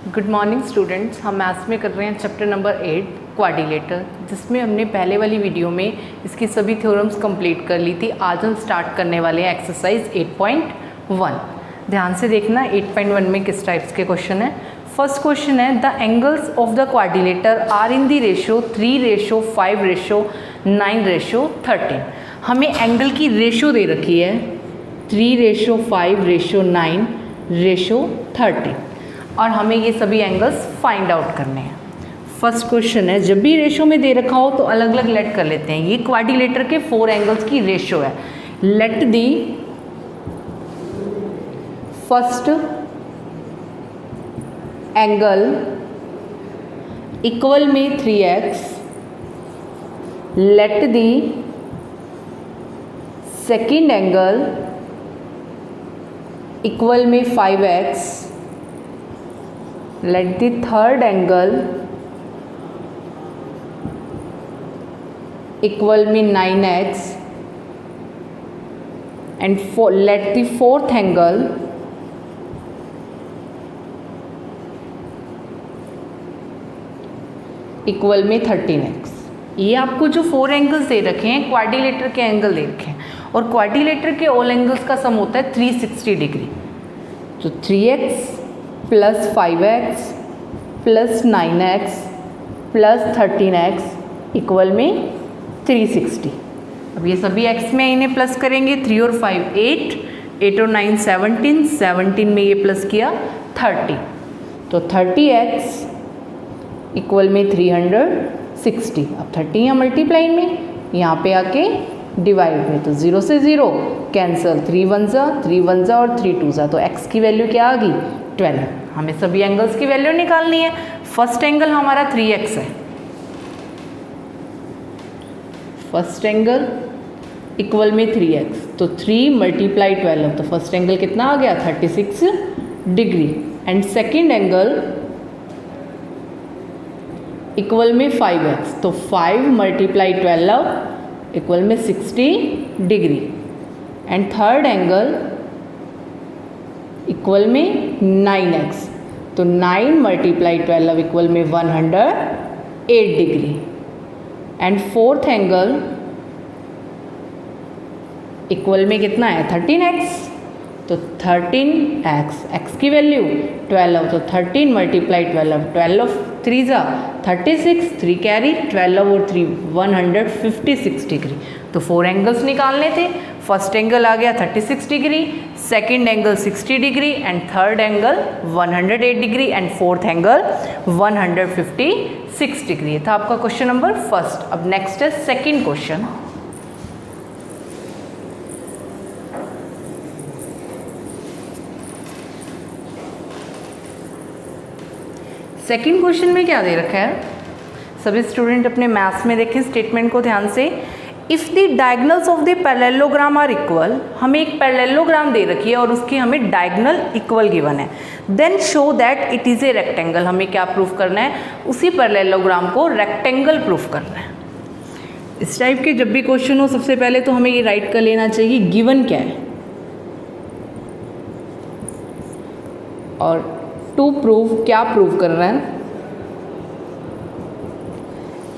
Good morning students. हम maths में कर रहे हैं चैप्टर नंबर 8 क्वाड्रिलेटर, जिसमें हमने पहले वाली वीडियो में इसकी सभी थ्योरम्स कंप्लीट कर ली थी। आज हम स्टार्ट करने वाले हैं एक्सरसाइज 8.1। ध्यान से देखना 8.1 में किस टाइप्स के क्वेश्चन है। फर्स्ट क्वेश्चन है the angles of the quadrilateral are in the ratio 3:5:9:13। हमें एंगल की रेशो दे रखी है 3:5:9:13 और हमें ये सभी एंगल्स फाइंड आउट करने हैं। फर्स्ट क्वेश्चन है, जब भी रेशो में दे रखा हो तो अलग अलग लेट कर लेते हैं। ये क्वाड्रिलेटर के 4 एंगल्स की रेशो है। Let the first angle equal में 3x, let the second angle equal में 5x, let the third angle equal में 9x and let the fourth angle equal में 13x। ये आपको जो 4 एंगल्स दे रखे हैं क्वाड्रिलेटर के एंगल दे रखे हैं और क्वाड्रिलेटर के ऑल एंगल्स का सम होता है 360 डिग्री। तो 3x plus 5x plus 9x plus 13x equal में 360। अब ये सभी x में इन्हें प्लस करेंगे। 3 और 5 8, 8 और 9 17, 17 में ये प्लस किया 30, तो 30x इक्वल में 360। अब 30 है मल्टीप्लाई में, यहाँ पे आके डिवाइड में, तो 0 से 0 कैंसिल, 3 1 जा 3 1 जा और 3 2 जा, तो x की वैल्यू क्या आ गई 12। हमें सभी एंगल्स की वैल्यू निकालनी है। फर्स्ट एंगल हमारा 3x है। फर्स्ट एंगल इक्वल में 3x, तो 3 मल्टीप्लाई 12, तो फर्स्ट एंगल कितना आ गया 36 degree. And second angle equal में 5x, तो 5 मल्टीप्लाई 12 इक्वल में 60 degree. And third angle equal में 9x, तो 9 मल्टीप्लाई 12 इक्वल में 108 degree. And fourth angle equal में कितना है 13x, तो 13x, x की वैल्यू 12, तो 13 मल्टीप्लाई 12, 12 3 जा 36, 3 कैरी 12 और 3 156 डिग्री। तो 4 एंगल्स निकालने थे। फर्स्ट एंगल आ गया 36 degree, second angle 60 degree and third angle 108 degree and fourth angle 156 degree. था आपका क्वेश्चन नंबर फर्स्ट। अब नेक्स्ट है सेकेंड क्वेश्चन। सेकेंड क्वेश्चन में क्या दे रखा है, सभी स्टूडेंट अपने मैथ्स में देखें स्टेटमेंट को ध्यान से। If the diagonals of the parallelogram are equal, हमें एक पैरेललोग्राम दे रखी है और उसकी हमें डायगनल इक्वल गिवन है। Then show that it is a rectangle. हमें क्या प्रूफ करना है, उसी पैरेललोग्राम को रेक्टेंगल प्रूफ करना है। इस टाइप के जब भी क्वेश्चन हो सबसे पहले तो हमें ये राइट कर लेना चाहिए गिवन क्या है, और टू प्रूव क्या प्रूव कर रहे हैं।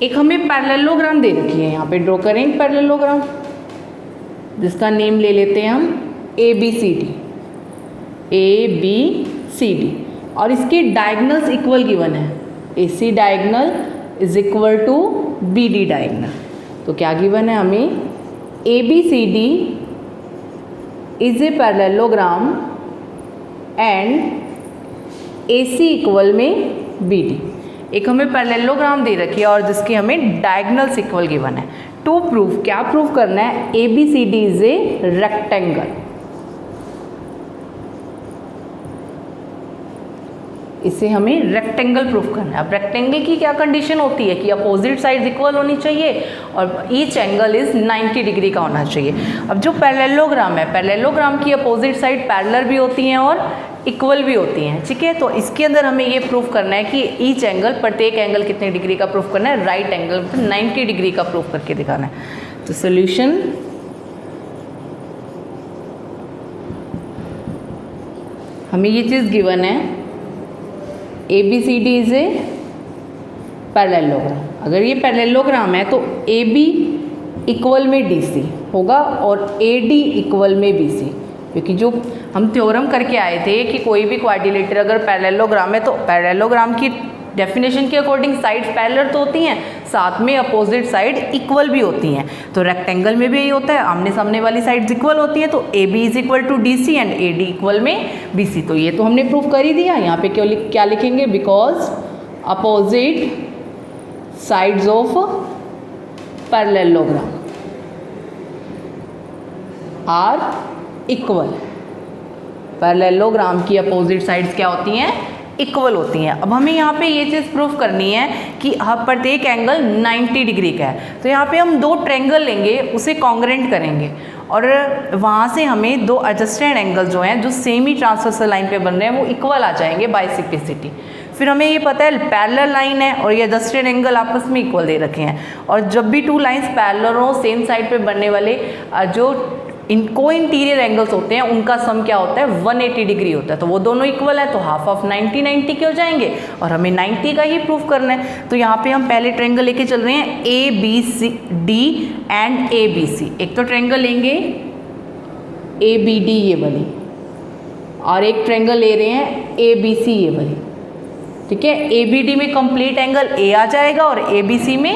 एक हमें पैरेललोग्राम दे रखी है, यहाँ पे ड्रॉ करेंगे पैरेललोग्राम, जिसका नेम ले लेते हैं हम ABCD, और इसके डायगनल्स इक्वल गिवन है। AC diagonal is equal to BD diagonal. तो क्या गिवन है हमें, ABCD is a parallelogram and AC equal में BD। एक हमें पैरेललोग्राम दे रखी है और जिसकी हमें डायगनल्स इक्वल गिवन है। टू प्रूफ क्या प्रूफ करना है, ABCD इज ए रेक्टेंगल। इसे हमें रेक्टेंगल प्रूफ करना है। अब रेक्टेंगल की क्या कंडीशन होती है कि अपोजिट साइड्स इक्वल होनी चाहिए और ईच एंगल इज 90 डिग्री का होना चाहिए। अब जो पैरेललोग्राम है, पैरेललोग्राम की अपोजिट साइड पैरेलल भी होती हैं और इक्वल भी होती हैं, ठीक है। तो इसके अंदर हमें ये प्रूफ करना है कि ईच एंगल, प्रत्येक एंगल कितने डिग्री का प्रूफ करना है, राइट एंगल 90 डिग्री का प्रूफ करके दिखाना है। तो सोल्यूशन हमें ये चीज़ गिवन है ABCD इज ए पैरेललोग्राम। अगर ये पैरेललोग्राम है तो AB इक्वल में DC होगा और AD इक्वल में BC, क्योंकि जो हम थ्योरम करके आए थे कि कोई भी क्वाड्रिलेटरल अगर पैरेललोग्राम है तो पैरेललोग्राम की डेफिनेशन के अकॉर्डिंग साइड्स पैरेलल तो होती हैं, साथ में अपोजिट साइड इक्वल भी होती हैं। तो रेक्टेंगल में भी यही होता है, आमने सामने वाली साइड्स इक्वल होती हैं, तो AB is equal to DC and AD equal में BC। तो ये तो हमने प्रूफ कर ही दिया। यहाँ पे क्या लिखेंगे, because opposite sides of parallelogram are equal. Parallelogram की अपोजिट साइड्स क्या होती हैं, इक्वल होती हैं। अब हमें यहाँ पे ये चीज़ प्रूफ करनी है कि प्रत्येक एंगल 90 डिग्री का है। तो यहाँ पे हम दो ट्रायंगल लेंगे, उसे कॉन्ग्रेंट करेंगे और वहाँ से हमें दो एडजस्टेड एंगल जो हैं, जो सेम ही ट्रांसवर्सल लाइन पे बन रहे हैं, वो इक्वल आ जाएंगे बाय सिंप्लिसिटी। फिर हमें ये पता है पैरेलल लाइन है और ये एडजस्टेड एंगल आपस में इक्वल दे रखे हैं, और जब भी टू लाइंस पैरेलल हो सेम साइड पे बनने वाले जो को इंटीरियर एंगल्स होते हैं उनका सम क्या होता है, 180 डिग्री होता है। तो वो दोनों इक्वल है तो हाफ ऑफ 90 90 के हो जाएंगे और हमें 90 का ही प्रूफ करना है। तो यहाँ पे हम पहले ट्रायंगल लेके चल रहे हैं ABCD एंड ABC। एक तो ट्रायंगल लेंगे ABD ये वाली, और एक ट्रायंगल ले रहे हैं ABC ये वाली, ठीक है। ABD में कंप्लीट एंगल A आ जाएगा और ABC में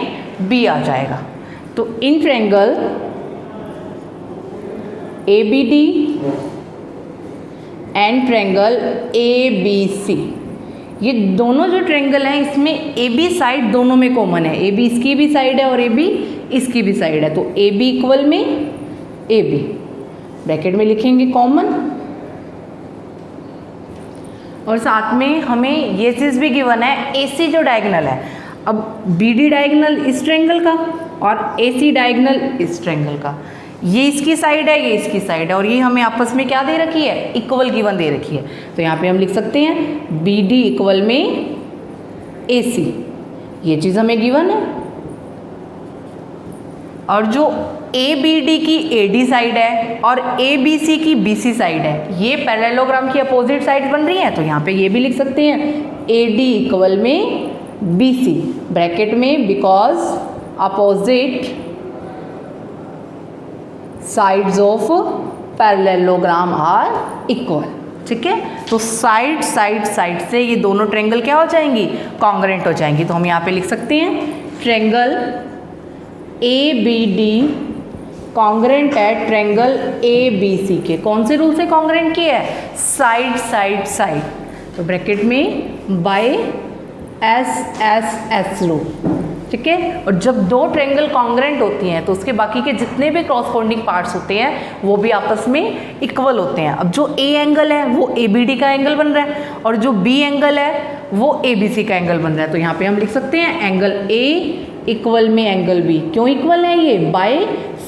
B आ जाएगा। तो in triangle ABD and triangle ABC, ये दोनों जो ट्रायंगल हैं इसमें AB साइड दोनों में कॉमन है। AB इसकी भी साइड है और AB इसकी भी साइड है, तो AB इक्वल में AB ब्रैकेट में लिखेंगे कॉमन, और साथ में हमें ये चीज़ भी गिवन है AC जो डायगोनल है। अब BD डायगोनल इस ट्रायंगल का और AC डायगोनल इस ट्रायंगल का, ये इसकी साइड है ये इसकी साइड है, और ये हमें आपस में क्या दे रखी है, इक्वल गिवन दे रखी है। तो यहाँ पे हम लिख सकते हैं BD इक्वल में AC, ये चीज़ हमें गिवन है। और जो ABD की AD साइड है और ABC की BC साइड है, ये पैरेललोग्राम की अपोजिट साइड बन रही है, तो यहाँ पे ये भी लिख सकते हैं AD इक्वल में BC ब्रैकेट में, because opposite sides of parallelogram are equal, ठीक है। तो साइड साइड साइड से ये दोनों ट्रायंगल क्या हो जाएंगी, कॉन्ग्रेंट हो जाएंगी। तो हम यहाँ पे लिख सकते हैं ट्रायंगल ABD कॉन्ग्रेंट है ट्रायंगल ABC के। कौन से रूल से कॉन्ग्रेंट किया है, साइड साइड साइड, तो ब्रैकेट में बाय SSS रूल, ठीक है। और जब दो ट्रायंगल कॉन्ग्रेंट होती हैं तो उसके बाकी के जितने भी क्रॉसपोंडिंग पार्ट्स होते हैं वो भी आपस में इक्वल होते हैं। अब जो A एंगल है वो ABD का एंगल बन रहा है और जो B एंगल है वो ABC का एंगल बन रहा है। तो यहाँ पे हम लिख सकते हैं एंगल A इक्वल में एंगल B। क्यों इक्वल है ये, बाय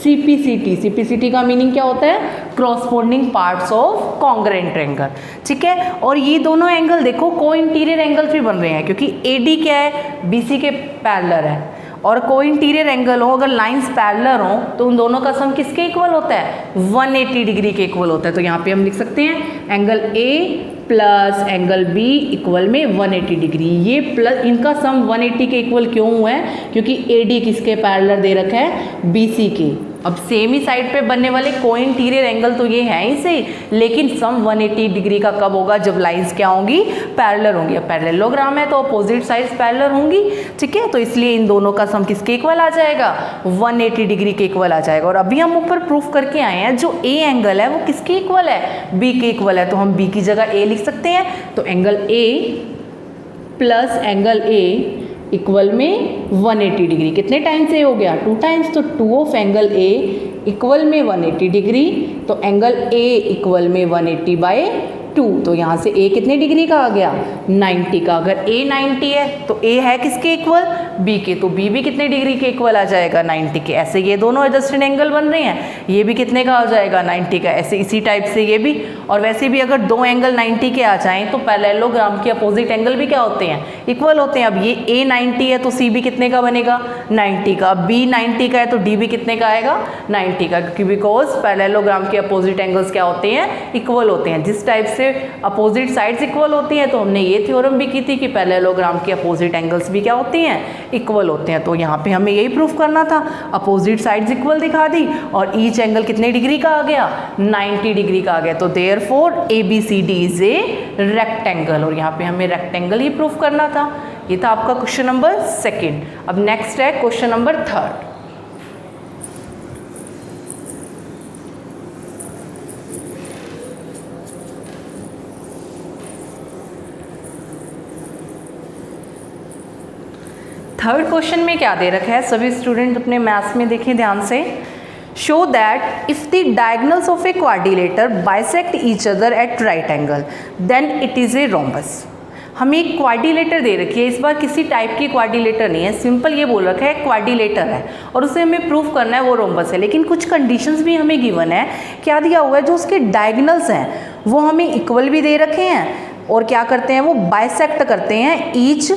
CPCT। CPCT का मीनिंग क्या होता है, corresponding parts of congruent triangle, ठीक है। और ये दोनों एंगल देखो को इंटीरियर एंगल्स भी बन रहे हैं, क्योंकि AD क्या है, BC के पैरेलल है, और को इंटीरियर एंगल हो अगर लाइंस पैरेलल हो तो उन दोनों का सम किसके इक्वल होता है, 180 डिग्री के इक्वल होता है। तो यहाँ पे हम लिख सकते हैं angle A plus angle B equal में 180 डिग्री। ये प्लस इनका सम 180 के इक्वल क्यों हुआ है, क्योंकि AD किसके पैरेलल दे रखा है, BC के। अब सेम ही साइड पे बनने वाले को इंटीरियर एंगल तो ये है ही सही, लेकिन सम 180 डिग्री का कब होगा, जब लाइंस क्या होंगी, पैरेलल होंगी। अब पैरेललोग्राम है तो अपोजिट साइड्स पैरेलल होंगी, ठीक है। तो इसलिए इन दोनों का सम किसके इक्वल आ जाएगा, 180 डिग्री के इक्वल आ जाएगा। और अभी हम ऊपर प्रूफ करके आए हैं जो A एंगल है वो किसके इक्वल है, B के इक्वल है। तो हम B की जगह A लिख सकते हैं। तो angle A plus angle A equal में 180 डिग्री, कितने टाइम्स से हो गया, 2 टाइम्स, तो 2 ऑफ एंगल A इक्वल में 180 डिग्री। तो एंगल A इक्वल में 180 बाय 2, तो यहाँ से A कितने डिग्री का आ गया, 90 का। अगर A 90 है तो A है किसके इक्वल, B के, तो B भी कितने डिग्री के इक्वल आ जाएगा, 90 के। ऐसे ये दोनों एडजस्टेड एंगल बन रहे हैं, ये भी कितने का हो जाएगा, 90 का। ऐसे इसी टाइप से ये भी, और वैसे भी अगर दो एंगल 90 के आ जाएं तो पैरेललोग्राम के अपोजिट एंगल भी क्या होते हैं, इक्वल होते हैं। अब ये A 90 है तो C भी कितने का बनेगा, 90 का। B 90 का है तो D भी कितने का आएगा, 90 का, क्योंकि बिकॉज पैरेललोग्राम के अपोजिट एंगल्स क्या होते हैं, इक्वल होते हैं। जिस टाइप से कैसे अपोजिट साइड्स इक्वल होती हैं, तो हमने ये थ्योरम भी की थी कि पैरेललोग्राम की अपोजिट एंगल्स भी क्या होती हैं, इक्वल होते हैं। तो यहाँ पे हमें यही प्रूफ करना था, अपोजिट साइड्स इक्वल दिखा दी और ईच एंगल कितने डिग्री का आ गया, 90 डिग्री का आ गया। तो therefore ABCD is a rectangle, और यहाँ पे हमें रेक्टेंगल ही प्रूफ करना था। ये था आपका क्वेश्चन नंबर 2। अब नेक्स्ट है क्वेश्चन नंबर 3। थर्ड क्वेश्चन में क्या दे रखा है, सभी स्टूडेंट अपने मैथ्स में देखें ध्यान से। Show that if the diagonals of a quadrilateral bisect each other at right angle then it is a rhombus. हमें एक क्वाड्रिलेटर दे रखी है, इस बार किसी टाइप की क्वाड्रिलेटर नहीं है, सिंपल ये बोल रखा है क्वाड्रिलेटर है और उसे हमें प्रूफ करना है वो रोम्बस है। लेकिन कुछ कंडीशंस भी हमें गिवन है, क्या दिया हुआ है, जो उसके डायगोनल्स हैं वो हमें इक्वल भी दे रखे हैं और क्या करते हैं, वो बाइसेक्ट करते हैं each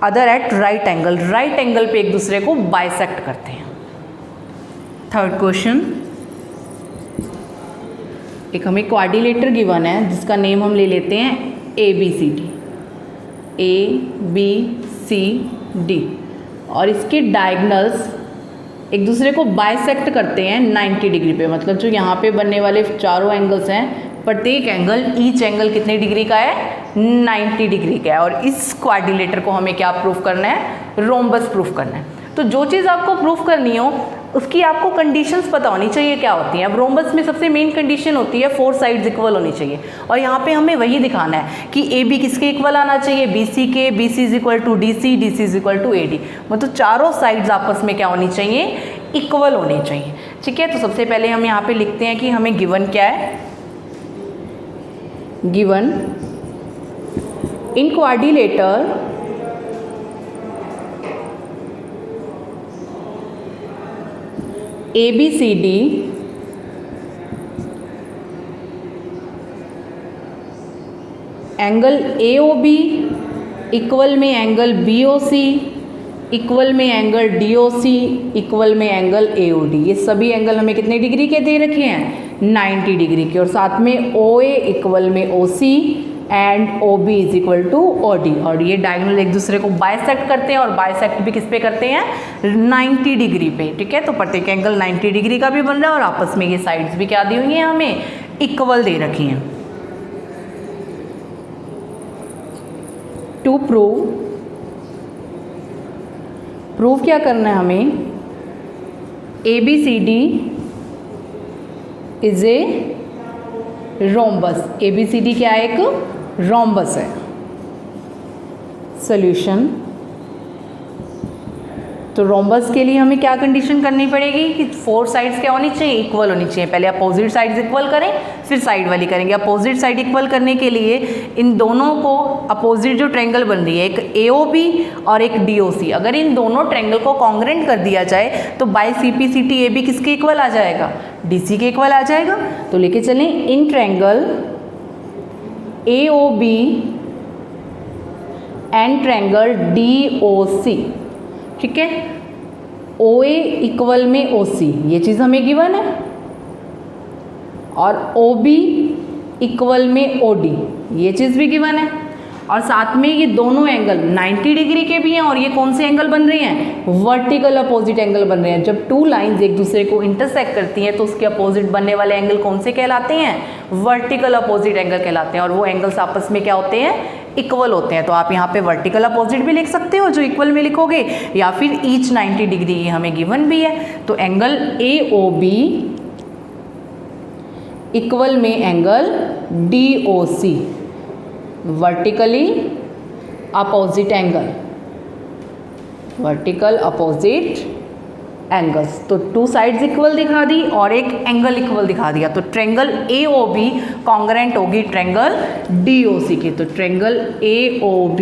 other at right angle, right angle पे एक दूसरे को बाइसेक्ट करते हैं। थर्ड क्वेश्चन, एक हमें क्वाड्रिलेटर गिवन है जिसका नेम हम ले लेते हैं ABCD, ABCD, और इसके डायगोनल्स एक दूसरे को बाइसेक्ट करते हैं 90 डिग्री पे। मतलब जो यहाँ पे बनने वाले चारों एंगल्स हैं, प्रत्येक एंगल, ईच एंगल कितने डिग्री का है, 90 डिग्री का है। और इस क्वाड्रिलेटर को हमें क्या प्रूफ करना है, रोम्बस प्रूफ करना है। तो जो चीज़ आपको प्रूफ करनी हो उसकी आपको कंडीशंस पता होनी चाहिए क्या होती हैं। अब रोम्बस में सबसे मेन कंडीशन होती है 4 साइड्स इक्वल होनी चाहिए, और यहाँ पे हमें वही दिखाना है कि AB किसके इक्वल आना चाहिए, BC के, BC is equal to DC, DC is equal to AD। मतलब चारों साइड्स आपस में क्या होनी चाहिए, इक्वल होनी चाहिए। ठीक है, तो सबसे पहले हम यहाँ पे लिखते हैं कि हमें गिवन क्या है, given in quadrilateral ABCD angle AOB equal में एंगल BOC इक्वल में एंगल DOC इक्वल में एंगल AOD। ये सभी एंगल हमें कितने डिग्री के दे रखे हैं, 90 डिग्री के, और साथ में OA इक्वल में OC and OB is equal to OD। और ये डायगोनल एक दूसरे को बाइसेक्ट करते हैं, और बाइसेक्ट भी किस पे करते हैं, 90 डिग्री पे। ठीक है, तो प्रत्येक एंगल 90 डिग्री का भी बन रहा है और आपस में ये साइड्स भी क्या दी हुई हैं, हमें इक्वल दे रखी हैं। टू प्रूव क्या करना है हमें, ABCD is a rhombus. ABCD क्या है, एक रोम्बस है। सॉल्यूशन, तो रोम्बस के लिए हमें क्या कंडीशन करनी पड़ेगी कि 4 साइड्स क्या होनी चाहिए, इक्वल होनी चाहिए। पहले अपोजिट साइड्स इक्वल करें, फिर साइड वाली करेंगे। अपोजिट साइड इक्वल करने के लिए इन दोनों को, अपोजिट जो ट्रायंगल बन रही है, एक AOB और एक DOC, अगर इन दोनों ट्रायंगल को कॉन्ग्रेंट कर दिया जाए तो बाय CPCT AB किसके इक्वल आ जाएगा, DC के इक्वल आ जाएगा। तो लेके चलें, in triangle AOB and triangle DOC, ठीक है, OA इक्वल में OC, ये चीज़ हमें गिवन है, और OB इक्वल में OD, ये चीज़ भी गिवन है, और साथ में ये दोनों एंगल 90 डिग्री के भी हैं, और ये कौन से एंगल बन रहे हैं, वर्टिकल अपोजिट एंगल बन रहे हैं। जब 2 लाइंस एक दूसरे को इंटरसेक्ट करती हैं तो उसके अपोजिट बनने वाले एंगल कौन से कहलाते हैं, वर्टिकल अपोजिट एंगल कहलाते हैं, और वो एंगल्स आपस में क्या होते हैं, इक्वल होते हैं। तो आप यहाँ पे वर्टिकल अपोजिट भी लिख सकते हो जो इक्वल में लिखोगे, या फिर ईच 90 डिग्री, ये हमें गिवन भी है। तो एंगल AOB इक्वल में angle DOC, vertically opposite angle, vertical opposite angles. तो 2 साइड्स इक्वल दिखा दी और एक एंगल इक्वल दिखा दिया। तो ट्रायंगल AOB कॉन्ग्रेंट होगी ट्रायंगल DOC की। तो triangle AOB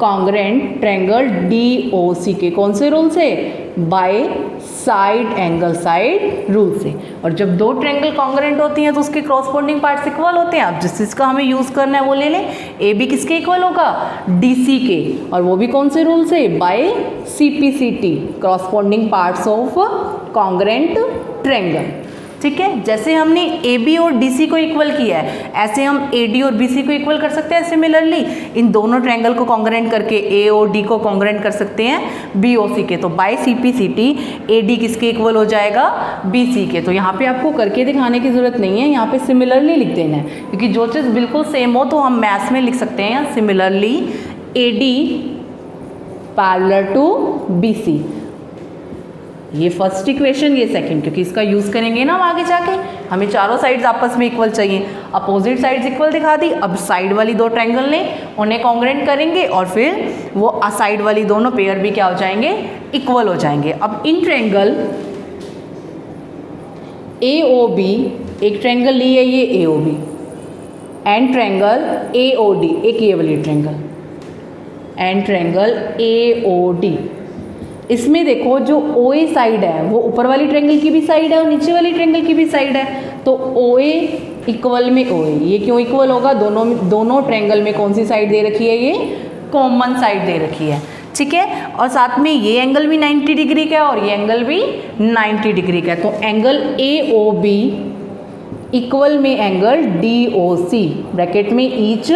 congruent triangle DOC के कौन से रूल से, by side angle side rule से। और जब 2 ट्रायंगल कॉन्ग्रेंट होती हैं तो उसके क्रॉसपोंडिंग पार्ट्स इक्वल होते हैं। अब जिस चीज़ का हमें यूज़ करना है वो ले लें, AB किसके इक्वल होगा, DC के, और वो भी कौन से रूल से, by CPCT, corresponding parts of congruent triangle. ठीक है, जैसे हमने ए बी और डी सी को इक्वल किया है ऐसे हम ए डी और बी सी को इक्वल कर सकते हैं। सिमिलरली इन दोनों ट्रायंगल को कॉन्ग्रुएंट करके ए और डी को कॉन्ग्रुएंट कर सकते हैं बी और सी के। तो by C P C T A D किसके इक्वल हो जाएगा, बी सी के। तो यहाँ पे आपको करके दिखाने की ज़रूरत नहीं है, यहाँ पे सिमिलरली लिख देना है, क्योंकि जो चीज़ बिल्कुल सेम हो तो हम मैथ्स में लिख सकते हैं similarly A D parallel to B C. ये फर्स्ट इक्वेशन, ये सेकंड, क्योंकि इसका यूज़ करेंगे ना हम आगे जाके। हमें चारों साइड्स आपस में इक्वल चाहिए, अपोजिट साइड्स इक्वल दिखा दी। अब साइड वाली दो ट्रायंगल ने उन्हें कॉन्ग्रुएंट करेंगे और फिर वो साइड वाली दोनों पेयर भी क्या हो जाएंगे, इक्वल हो जाएंगे। अब in triangle A O B, एक ट्रायंगल ली है ये A O B, and triangle A O D, एक ये वाली triangle, and triangle A O D. इसमें देखो जो ओ ए साइड है वो ऊपर वाली ट्रायंगल की भी साइड है और नीचे वाली ट्रायंगल की भी साइड है। तो ओ ए इक्वल में ओ ए, ये क्यों इक्वल होगा, दोनों ट्रायंगल में कौन सी साइड दे रखी है, ये कॉमन साइड दे रखी है। ठीक है, और साथ में ये एंगल भी 90 डिग्री का है और ये एंगल भी 90 डिग्री का है। तो angle A O B equal में angle D O C, bracket में ईच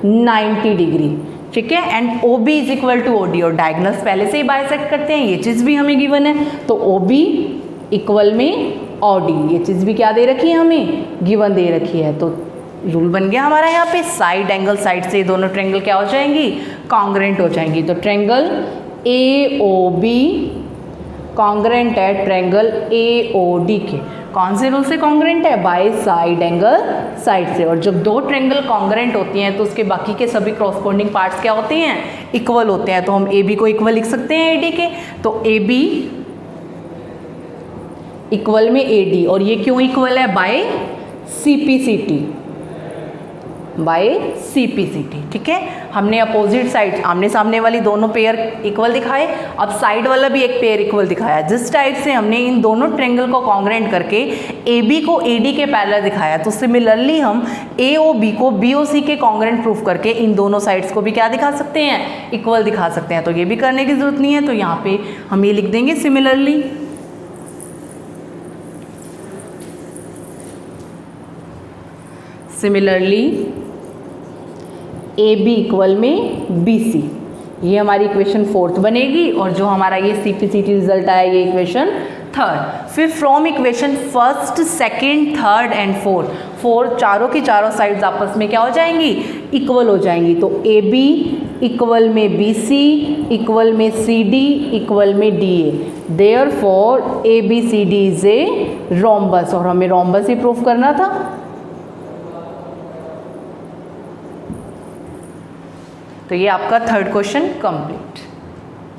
90 डिग्री। ठीक है, and O B is equal to O D, और डायगनल्स पहले से ही बाइसेक्ट करते हैं, ये चीज़ भी हमें गिवन है। तो ओ बी इक्वल में ओ डी, ये चीज़ भी क्या दे रखी है, हमें गिवन दे रखी है। तो रूल बन गया हमारा यहाँ पे, साइड एंगल साइड से दोनों ट्रायंगल क्या हो जाएंगी, कॉन्ग्रुएंट हो जाएंगी। तो triangle A O B congruent है ट्रायंगल ए ओ डी के। कौन से रूल से कॉन्ग्रुएंट है, बाय साइड एंगल साइड से। और जब दो ट्रायंगल कॉन्ग्रुएंट होती हैं तो उसके बाकी के सभी क्रॉसपोंडिंग पार्ट्स क्या होते हैं, इक्वल होते हैं। तो हम ए बी को इक्वल लिख सकते हैं ए डी के। तो ए बी इक्वल में ए डी, और ये क्यों इक्वल है, by C P C T, by C P C T. ठीक है, हमने अपोजिट साइड आमने सामने वाली दोनों पेयर इक्वल दिखाए, अब साइड वाला भी एक पेयर इक्वल दिखाया। जिस टाइप से हमने इन दोनों ट्रायंगल को कॉन्ग्रुएंट करके ए बी को ए डी के पैरेलल दिखाया, तो सिमिलरली हम ए ओ बी को बी ओ सी के कॉन्ग्रुएंट प्रूफ करके इन दोनों साइड्स को भी क्या दिखा सकते हैं, इक्वल दिखा सकते हैं। तो ये भी करने की जरूरत नहीं है, तो यहाँ पे हम ये लिख देंगे सिमिलरली ए बी इक्वल में बी सी, ये हमारी इक्वेशन फोर्थ बनेगी। और जो हमारा ये C P C T result आया, ये इक्वेशन थर्ड। फिर from equation first, second, third and fourth चारों की चारों साइड्स आपस में क्या हो जाएंगी, इक्वल हो जाएंगी। तो ए बी इक्वल में बी सी इक्वल में सी डी इक्वल में D A, therefore A B C D is a rhombus, और हमें रोम्बस ही प्रूफ करना था। तो ये आपका थर्ड क्वेश्चन कंप्लीट।